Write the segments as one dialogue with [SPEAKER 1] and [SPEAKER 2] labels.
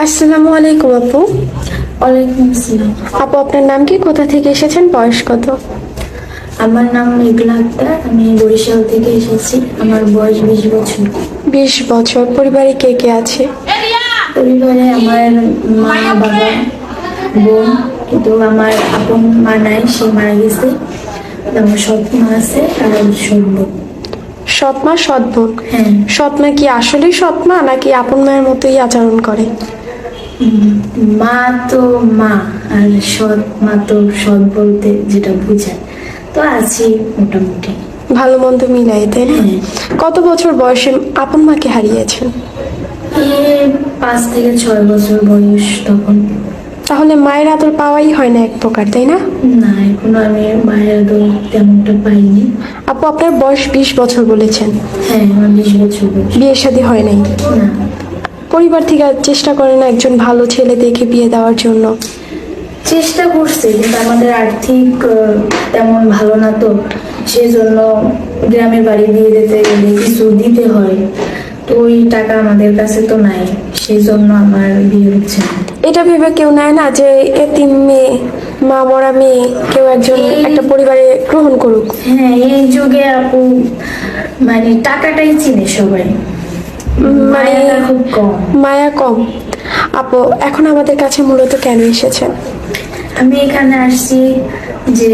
[SPEAKER 1] আসসালামু আলাইকুম আপু।
[SPEAKER 2] ওয়ালাইকুম আসসালাম।
[SPEAKER 1] আপু আপনার নাম কি, কোথা থেকে এসেছেন, বয়স কত?
[SPEAKER 2] আমার নাম মেঘলা আক্তার, আমি বরিশাল থেকে এসেছি। আমার বয়স 20 বছর।
[SPEAKER 1] 20 বছর। পরিবারে কে কে আছে?
[SPEAKER 2] পরিবারে আমার মা, বাবা, বোন, কিন্তু আমার আপন মা নাই, সে মারা গেছে। আমার সৎ মা আছে আর সৎ বোন।
[SPEAKER 1] সৎ মা সৎ বোন।
[SPEAKER 2] হ্যাঁ।
[SPEAKER 1] সৎ মা কি আসলেই সৎ মা নাকি আপন মায়ের মতোই আচরণ করে?
[SPEAKER 2] মা তো মা, আর সৎ মা তো সৎ বলতে যেটা বোঝায়, তো আছি মোটামুটি।
[SPEAKER 1] ভালো মন্দ মিলাই, তাই না?
[SPEAKER 2] হ্যাঁ।
[SPEAKER 1] কত বছর বয়সে আপন মাকে হারিয়েছেন?
[SPEAKER 2] 5 থেকে 6 বছর বয়স তখন।
[SPEAKER 1] তাহলে মায়ের আদর পাওয়াই হয় না এক প্রকার, তাই না?
[SPEAKER 2] না, এখনো আমি মায়ের আদর তেমনটা পাইনি।
[SPEAKER 1] আপু আপনার বয়স 20 বছর বলেছেন।
[SPEAKER 2] হ্যাঁ, আমার 20 বছর বয়স।
[SPEAKER 1] বিয়ে শাদী হয় নাই?
[SPEAKER 2] না,
[SPEAKER 1] পরিবার থেকে আর চেষ্টা করে না একজন ভালো ছেলে দেখে বিয়ে দেওয়ার জন্য?
[SPEAKER 2] চেষ্টা করছে, কিন্তু আমাদের আর্থিক তেমন ভালো না, তো সেজন্য গ্রামের বাড়ি দিয়ে দিতে গেলে কিছু দিতে হয়, তো ওই টাকা আমাদের কাছে তো নাই, সেই জন্য আমার বিয়ে হচ্ছে না।
[SPEAKER 1] এটা ভেবে কেউ নেয় না যে এতিম মেয়ে, মা মরা মেয়ে, কেউ একজন একটা পরিবারে গ্রহণ করুক?
[SPEAKER 2] হ্যাঁ, এই যুগে আপু মানে টাকাটাই চিনে সবাই, মায়াটা খুব কম।
[SPEAKER 1] মায়া কম। আপু এখন আমাদের কাছে মূলত কেন এসেছেন?
[SPEAKER 2] আমি এখানে আসছি যে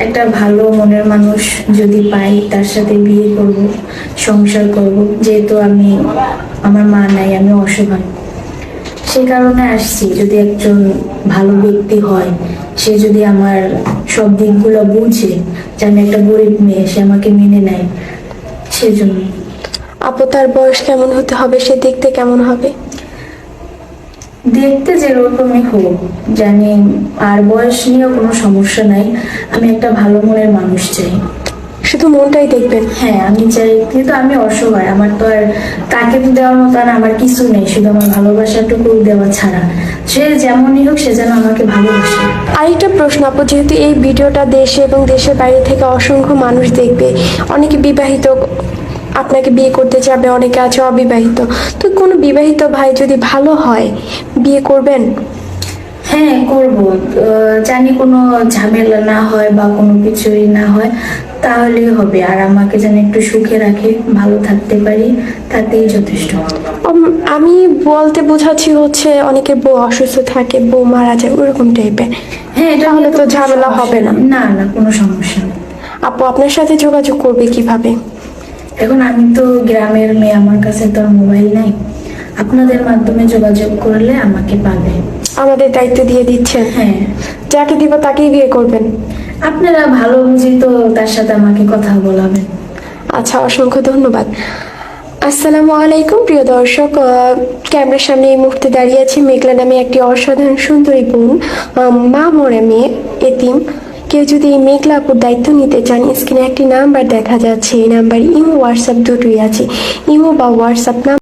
[SPEAKER 2] একটা ভালো মনের মানুষ যদি পাই, তার সাথে বিয়ে করব, সংসার করব। যেহেতু আমার মা নাই, আমি অসহায়, সে কারণে আসছি। যদি একজন ভালো ব্যক্তি হয়, সে যদি আমার সব দিকগুলো বুঝে, যে আমি একটা গরিব মেয়ে, সে আমাকে মেনে নেয়, সেজন্য।
[SPEAKER 1] আপু তার বয়স কেমন হতে হবে, সে দেখতে কেমন হবে?
[SPEAKER 2] দেখতে যেরকমই হোক, জানি, আর বয়স নিয়েও কোনো সমস্যা নাই। আমি একটা ভালো মনের মানুষ চাই।
[SPEAKER 1] শুধু মনটাই দেখবেন?
[SPEAKER 2] হ্যাঁ, আমি চাই, কিন্তু আমি অসহায়, আমার তো আর তাকে তো দেওয়ার মতো আর আমার কিছু নেই, শুধু আমার ভালোবাসাটুকু দেওয়া ছাড়া। সে যেমনই হোক, সে যেন আমাকে ভালোবাসে।
[SPEAKER 1] আরেকটা প্রশ্ন আপু, যেহেতু এই ভিডিওটা দেশে এবং দেশের বাইরে থেকে অসংখ্য মানুষ দেখবে, অনেকে বিবাহিত আপনাকে বিয়ে করতে যাবে, অনেকে আছে অবিবাহিত, তো কোনো বিবাহিত ভাই যদি ভালো হয় বিয়ে করবেন?
[SPEAKER 2] হ্যাঁ, করব। জানি কোনো ঝামেলা না হয় বা কোনো কিছুই না হয়, তাহলেই হবে। আর আমাকে যেন একটু সুখে রাখে, ভালো থাকতে পারি, তাতেই যথেষ্ট।
[SPEAKER 1] আমি বলতে বোঝাচ্ছি হচ্ছে অনেকের বউ অসুস্থ থাকে, বউ মারা যায়, ওরকম টাইপের।
[SPEAKER 2] হ্যাঁ, এটা
[SPEAKER 1] তাহলে
[SPEAKER 2] নিয়ে
[SPEAKER 1] তো
[SPEAKER 2] কোনো
[SPEAKER 1] ঝামেলা
[SPEAKER 2] সমস্যা
[SPEAKER 1] হবে না?
[SPEAKER 2] নেই। না না, কোনো সমস্যা নেই।
[SPEAKER 1] আপু আপনার সাথে যোগাযোগ করবে কিভাবে?
[SPEAKER 2] এখন আমি তো গ্রামের মেয়ে, আমার কাছে তো আর মোবাইল নাই। আপনাদের মাধ্যমে যোগাযোগ করলে আমাকে পাবে।
[SPEAKER 1] আমাদের দায়িত্ব দিয়ে দিচ্ছেন?
[SPEAKER 2] হ্যাঁ,
[SPEAKER 1] যাকে দিব তাকেই বিয়ে করবেন?
[SPEAKER 2] আপনারা ভালো বুঝি তো তার সাথে আমাকে কথা বলাবেন।
[SPEAKER 1] আচ্ছা, অসংখ্য ধন্যবাদ। আসসালামু আলাইকুম প্রিয় দর্শক, ক্যামেরার সামনে এই মুহূর্তে দাঁড়িয়ে আছি মেঘলা নামে একটি অসাধারণ সুন্দরী বোন, মা মরা মেয়ে, এতিম। কেউ যদি এই মেঘলা আপুর দায়িত্ব নিতে চান, স্ক্রিনে একটি নাম্বার দেখা যাচ্ছে, এই নাম্বার ইমো হোয়াটসঅ্যাপ দুটোই আছে। ইমো বা হোয়াটসঅ্যাপ